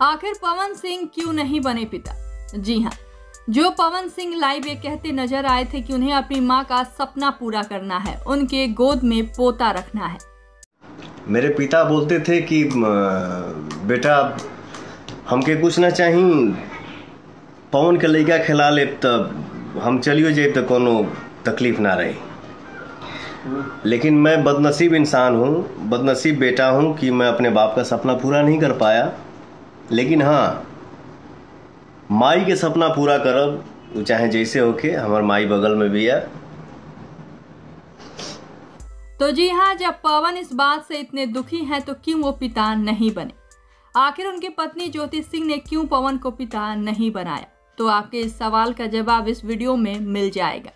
आखिर पवन सिंह क्यों नहीं बने पिता? जी हाँ, जो पवन सिंह लाइव ये कहते नजर आए थे कि उन्हें अपनी मां का सपना पूरा करना है, उनके गोद में पोता रखना है। मेरे पिता बोलते थे कि बेटा हमके कुछ ना चाहिए, पवन के लड़का खिला ले तब हम चलियो जाए तो कोनो तकलीफ ना रही। लेकिन मैं बदनसीब इंसान हूँ, बदनसीब बेटा हूँ कि मैं अपने बाप का सपना पूरा नहीं कर पाया। लेकिन हाँ, माई के सपना पूरा करब, चाहे जैसे होके। हमार माई बगल में भी है। तो जी हाँ, जब पवन इस बात से इतने दुखी हैं तो क्यों वो पिता नहीं बने? आखिर उनकी पत्नी ज्योति सिंह ने क्यों पवन को पिता नहीं बनाया? तो आपके इस सवाल का जवाब इस वीडियो में मिल जाएगा।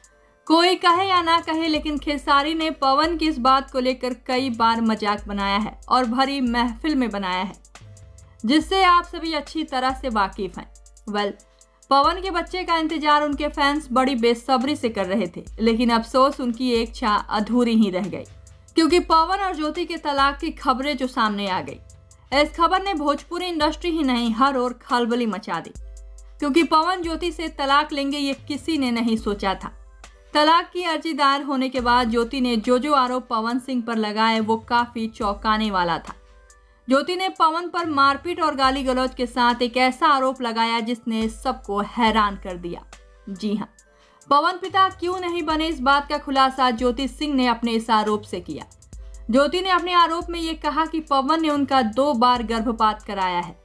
कोई कहे या ना कहे, लेकिन खेसारी ने पवन की इस बात को लेकर कई बार मजाक बनाया है और भरी महफिल में बनाया है, जिससे आप सभी अच्छी तरह से वाकिफ हैं। पवन के बच्चे का इंतजार उनके फैंस बड़ी बेसब्री से कर रहे थे, लेकिन अफसोस उनकी एक इच्छा अधूरी ही रह गई, क्योंकि पवन और ज्योति के तलाक की खबरें जो सामने आ गई, इस खबर ने भोजपुरी इंडस्ट्री ही नहीं हर ओर खलबली मचा दी। क्योंकि पवन ज्योति से तलाक लेंगे ये किसी ने नहीं सोचा था। तलाक की अर्जी दायर होने के बाद ज्योति ने जो आरोप पवन सिंह पर लगाए वो काफी चौंकाने वाला था। ज्योति ने पवन पर मारपीट और गाली गलौज के साथ एक ऐसा आरोप लगाया जिसने सबको हैरान कर दिया। जी हाँ, पवन पिता क्यों नहीं बने, इस बात का खुलासा ज्योति सिंह ने अपने इस आरोप से किया। ज्योति ने अपने आरोप में ये कहा कि पवन ने उनका 2 बार गर्भपात कराया है,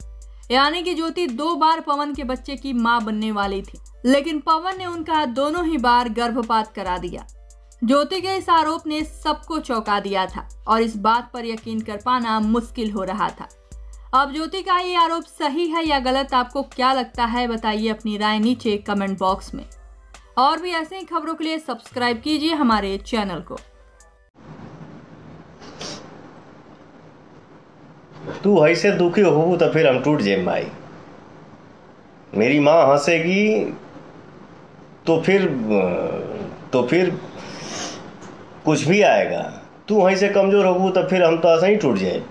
यानी कि ज्योति 2 बार पवन के बच्चे की मां बनने वाली थी, लेकिन पवन ने उनका दोनों ही बार गर्भपात करा दिया। ज्योति के इस आरोप ने सबको चौंका दिया था और इस बात पर यकीन कर पाना मुश्किल हो रहा था। अब ज्योति का ये आरोप सही है या गलत, आपको क्या लगता है? बताइए अपनी राय नीचे कमेंट बॉक्स में। और भी ऐसे ही खबरों के लिए सब्सक्राइब कीजिए हमारे चैनल को। तू ऐसे दुखी हो तो फिर हम टूट जाए माई। मेरी माँ हंसेगी तो फिर कुछ भी आएगा। तू ऐसे कमजोर हो तो फिर हम तो ऐसे ही टूट जाए।